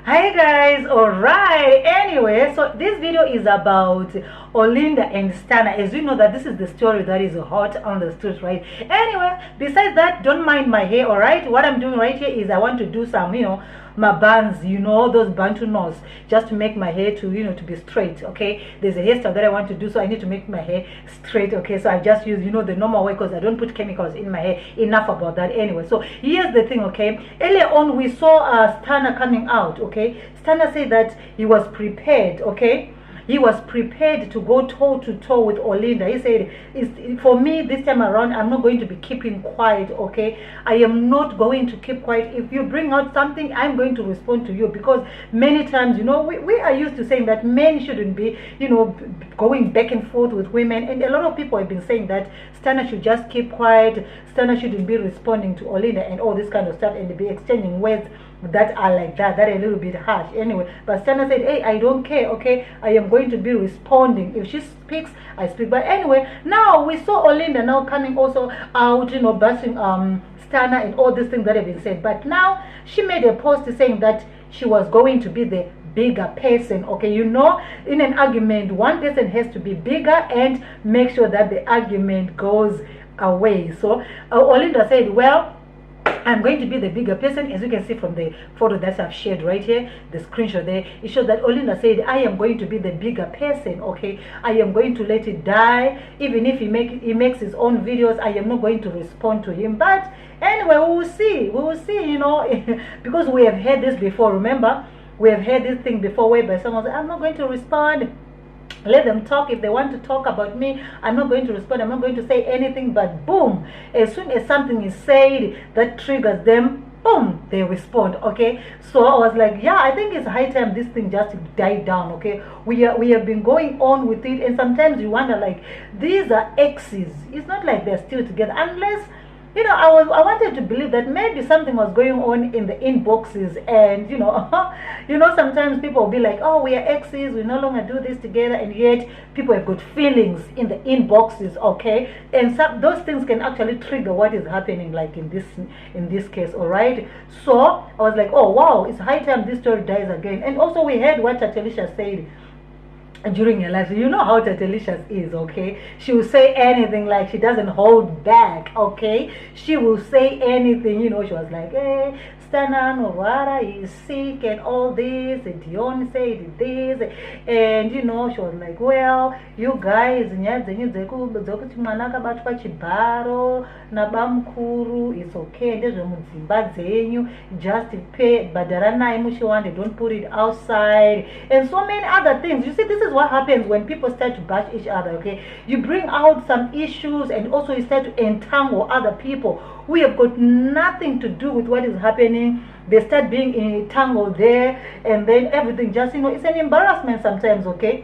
Hi guys, alright. Anyway, so this video is about Olinda and Stana. As you know that this is the story that is hot on the street, right? Anyway, besides that, don't mind my hair, alright? What I'm doing right here is I want to do some, mabuns, those Bantu knots, just to make my hair to, to be straight, okay? There's a hairstyle that I want to do, so I need to make my hair straight, okay? So I just use, the normal way because I don't put chemicals in my hair. Enough about that anyway. So here's the thing, okay? Earlier on, we saw Stana coming out, okay? Stana said that he was prepared, okay? He was prepared to go toe to toe with Olinda. He said, for me this time around, I'm not going to be keeping quiet, okay? I am not going to keep quiet. If you bring out something, I'm going to respond to you. Because many times, we are used to saying that men shouldn't be, going back and forth with women. And a lot of people have been saying that Stana should just keep quiet. Stana shouldn't be responding to Olinda and all this kind of stuff, and be exchanging words that are like that are a little bit harsh anyway. But Stana said, hey, I don't care, okay? I am going to be responding. If she speaks, I speak. But anyway, now we saw Olinda now coming also out, bashing Stana and all these things that have been said. But now she made a post saying that she was going to be the bigger person, okay? In an argument, one person has to be bigger and make sure that the argument goes away. So Olinda said, well, I'm going to be the bigger person. As you can see from the photo that I've shared right here, the screenshot there, it shows that Olinda said, I am going to be the bigger person, okay? I am going to let it die. Even if he makes his own videos, I am not going to respond to him. But anyway, we will see, because we have heard this before. Remember, we have heard this thing before whereby someone said, I'm not going to respond. Let them talk. If they want to talk about me, I'm not going to respond. I'm not going to say anything. But boom, as soon as something is said that triggers them, boom, they respond, okay? So I was like, yeah, I think it's high time this thing just died down, okay? We have been going on with it, and sometimes you wonder, like, these are exes. It's not like they're still together, unless I wanted to believe that maybe something was going on in the inboxes, and sometimes people will be like, oh, we are exes, we no longer do this together, and yet people have got feelings in the inboxes, okay? And those things can actually trigger what is happening, like in this case, all right? So I was like, oh wow, it's high time this story dies again. And also we heard what Tutelicious said during her life. You know how Tutelicious is, okay? She will say anything, like she doesn't hold back, okay? She will say anything, she was like, hey, Stana Novara is sick and all this, and Dion said this, and she was like, well, you guys, it's okay, just pay badarana imushiwande, don't put it outside, and so many other things. You see, this is what happens when people start to bash each other, okay? You bring out some issues, and also you start to entangle other people who have got nothing to do with what is happening. They start being entangled there, and then everything just, it's an embarrassment sometimes, okay?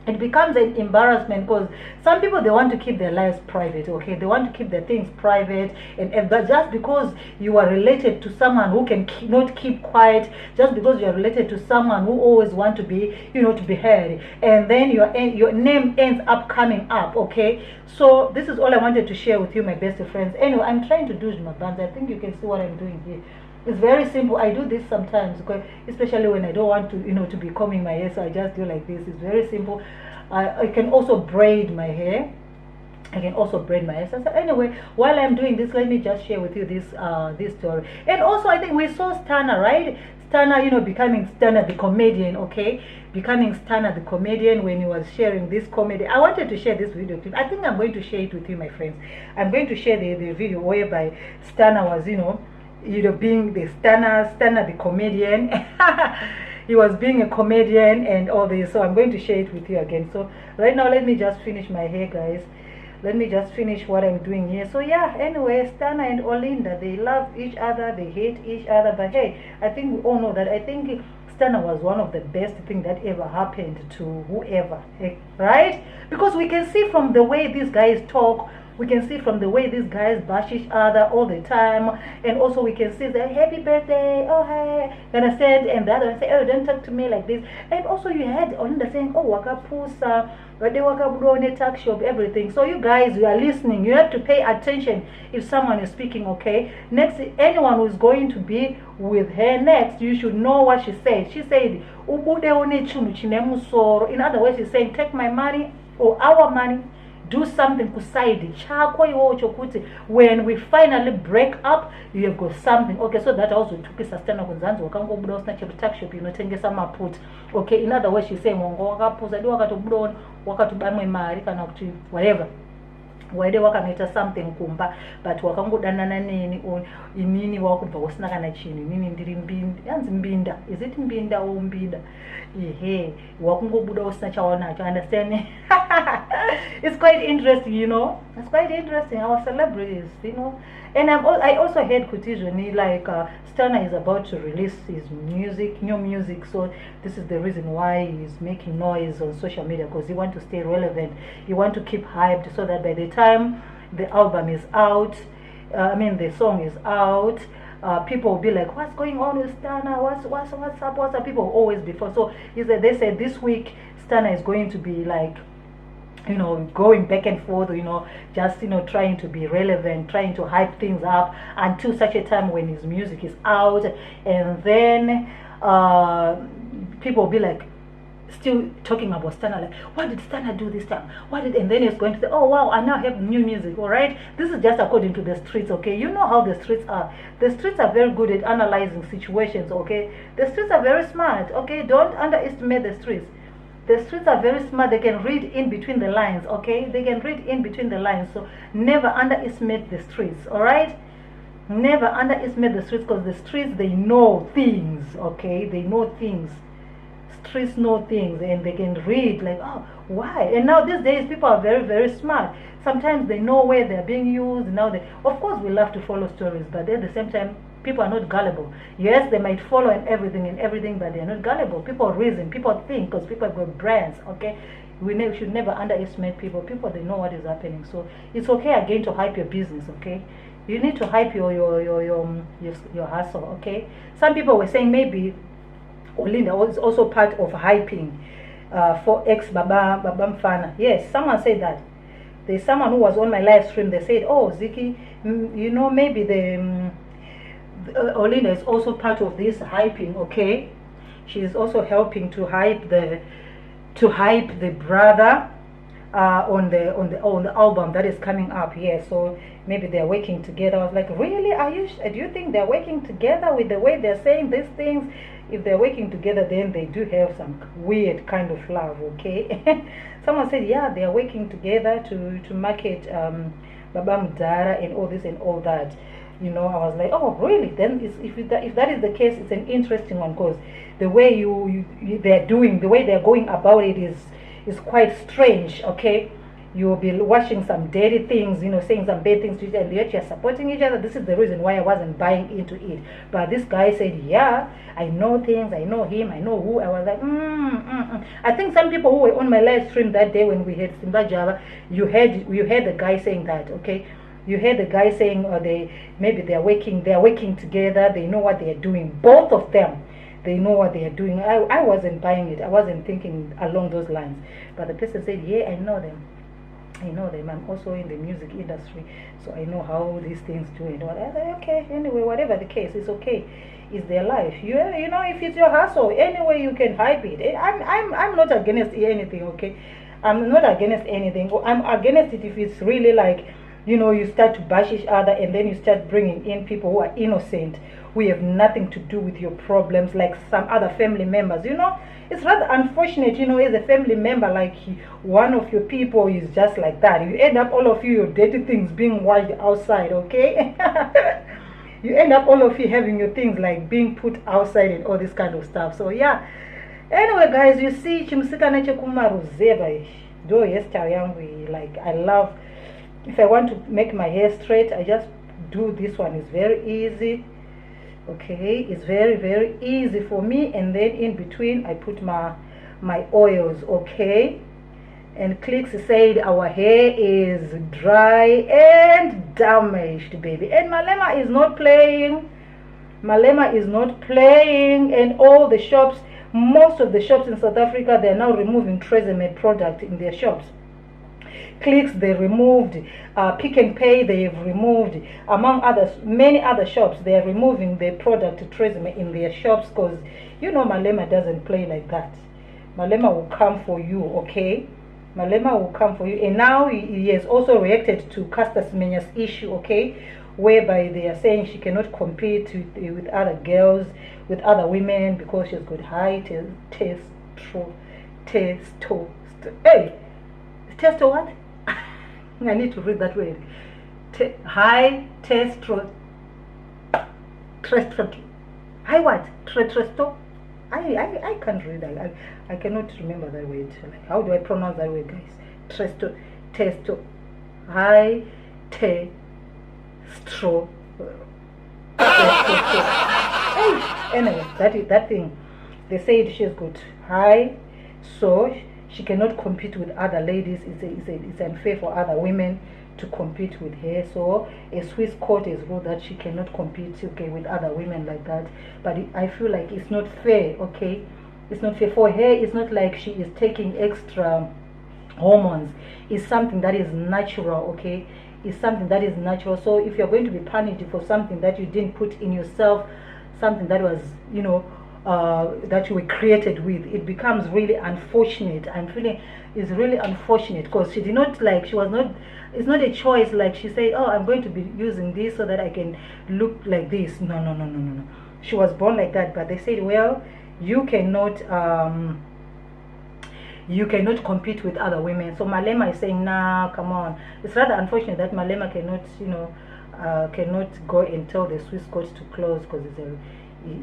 It becomes an embarrassment because some people, they want to keep their lives private, okay? They want to keep their things private, and but just because you are related to someone who can not keep quiet, just because you are related to someone who always want to be, to be heard, and then your name ends up coming up, okay? So this is all I wanted to share with you, my best friends. Anyway, I'm trying to do my bands. I think you can see what I'm doing here. It's very simple. I do this sometimes, especially when I don't want to, to be combing my hair. So I just do like this. It's very simple. I can also braid my hair. So anyway, while I'm doing this, let me just share with you this story. And also, I think we saw Stana, right? Stana, becoming Stana the comedian, okay? Becoming Stana the comedian when he was sharing this comedy. I wanted to share this video clip. I think I'm going to share it with you, my friends. I'm going to share the video whereby Stana was, being the Stana the comedian. He was being a comedian and all this. So I'm going to share it with you again. So right now, let me just finish my hair, guys. Let me just finish what I'm doing here. So yeah, anyway, Stana and Olinda, they love each other, they hate each other. But hey, I think we all know that. I think Stana was one of the best things that ever happened to whoever, right? Because we can see from the way these guys talk, We can see from the way these guys bash each other all the time. And also we can see the happy birthday, oh hey, you understand? And the other one say, oh, don't talk to me like this. And also you had Olinda saying, oh, wakapusa, they wakabrone, tax shop, everything. So you guys, you are listening. You have to pay attention if someone is speaking, okay? Next, anyone who's going to be with her next, you should know what she said. She said, in other words, she's saying, take my money or our money, do something kuside chako iwocho kuti when we finally break up you have got something. Okay, so that also took Stana kunzanzi wakangobuda usina tax shop inotengesa maputi. Okay, in other words she's saying wongo wakapuza ndi wakatobuda wakatubamwe mari kana kuti whatever wede wakanoita something kumba but wakangodanana neni inini wakubva usina kana chinhu inini ndiri mbinda yanzi mbinda, is it mbinda or mbida? Ehe, wakungobuda usina chaonacho, understand? It's quite interesting, you know. It's quite interesting, our celebrities, you know. And I also heard Kutizoni, like Stana is about to release his music, new music, so this is the reason why he's making noise on social media, because he wants to stay relevant, he wants to keep hyped, so that by the time the album is out, the song is out, people will be like, what's going on with Stana? What's up? People always before. So they said this week Stana is going to be like, you know, going back and forth, you know, just, you know, trying to be relevant, trying to hype things up until such a time when his music is out. And then people will be like, still talking about Stana, like, what did Stana do this time? And then it's going to say, oh wow, I now have new music. All right, this is just according to the streets. Okay, you know how the streets are. The streets are very good at analyzing situations. Okay, the streets are very smart. Okay, don't underestimate the streets. The streets are very smart. They can read in between the lines. Okay, they can read in between the lines. So never underestimate the streets. All right, never underestimate the streets, because the streets, they know things. Okay, they know things. Streets know things, and they can read like, oh, why? And now these days people are very, very smart. Sometimes they know where they're being used. Now of course we love to follow stories, but at the same time people are not gullible. Yes, they might follow and everything, but they're not gullible. People reason, people think, because people have got brands. Okay, we should never underestimate people. They know what is happening. So it's okay again to hype your business. Okay, you need to hype your hustle. Okay, some people were saying maybe Olinda was also part of hyping for ex-Baba Mfana. Yes, someone said that. There's someone who was on my live stream. They said, oh, Ziki, you know, maybe the Olinda is also part of this hyping. Okay, she is also helping to hype the brother on the album that is coming up here. So maybe they're working together. I was like, really? Do you think they're working together with the way they're saying these things? If they're working together, then they do have some weird kind of love. Okay. Someone said, yeah, they are working together to market Baba Mudara and all this and all that. You know, I was like, oh, really? Then if that is the case, it's an interesting one, because the way they're doing, the way they're going about it is quite strange. Okay, you'll be watching some dirty things, you know, saying some bad things to each other, and yet you're supporting each other. This is the reason why I wasn't buying into it. But this guy said, yeah, I know things, I know him, I know who. I was like, I think some people who were on my live stream that day when we had Simba Java, you heard the guy saying that. Okay, you heard the guy saying, maybe they're working together, they know what they're doing. Both of them, they know what they are doing. I wasn't buying it. I wasn't thinking along those lines. But the person said, yeah, I know them. I'm also in the music industry, so I know how these things do it. I said, okay, anyway, whatever the case, it's okay. It's their life. You know, if it's your hustle, anyway, you can hype it. I'm not against anything. Okay, I'm not against anything. I'm against it if it's really like, you know, you start to bash each other, and then you start bringing in people who are innocent, who have nothing to do with your problems, like some other family members. You know, it's rather unfortunate, you know, as a family member, like one of your people is just like that. You end up all of you, your dirty things being washed outside. Okay. You end up all of you having your things like being put outside and all this kind of stuff. So yeah, anyway guys, you see chimsikana chekumaruzeva do hairstyle yangu, like I love, if I want to make my hair straight, I just do this one. It's very easy. Okay, it's very, very easy for me. And then in between I put my oils. Okay, And Clicks said our hair is dry and damaged, baby. And Malema is not playing. Malema is not playing. And all the shops, most of the shops in South Africa, they are now removing Tresemme product in their shops. Clicks, they removed. Pick and Pay, they have removed. Among others, many other shops, they are removing the product Tresemme in their shops, because you know Malema doesn't play like that. Malema will come for you, okay? Malema will come for you. And now he has also reacted to Caster Semenya's issue, okay, whereby they are saying she cannot compete with other girls, with other women, because she's got high testo what? I need to read that word. High testo. High what? Testo. I can't read. I cannot remember that word. Like, how do I pronounce that word, guys? Testo. High testo. Anyway, that thing. They said she's got high, so she cannot compete with other ladies. It's unfair for other women to compete with her. So a Swiss court has ruled that she cannot compete, okay, with other women like that. But I feel like it's not fair, okay? It's not fair for her. It's not like she is taking extra hormones. It's something that is natural, okay? It's something that is natural. So if you're going to be punished for something that you didn't put in yourself, something that was, you know, that you were created with, it becomes really unfortunate. I'm feeling it's really unfortunate, because she did not, like, she was not, it's not a choice, like she said, oh, I'm going to be using this so that I can look like this. No. She was born like that. But they said, well, you cannot compete with other women. So Malema is saying, nah, come on. It's rather unfortunate that Malema cannot, you know, cannot go and tell the Swiss court to close, because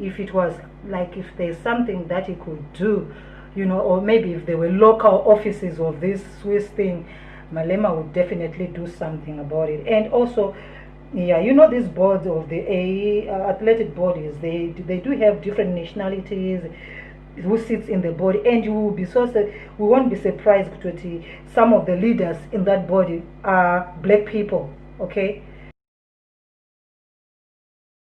if it was like, if there's something that he could do, you know, or maybe if there were local offices of this Swiss thing, Malema would definitely do something about it. And also, yeah, you know, these boards of the athletic bodies, they do have different nationalities who sits in the body, and you will be we won't be surprised to see some of the leaders in that body are black people, okay?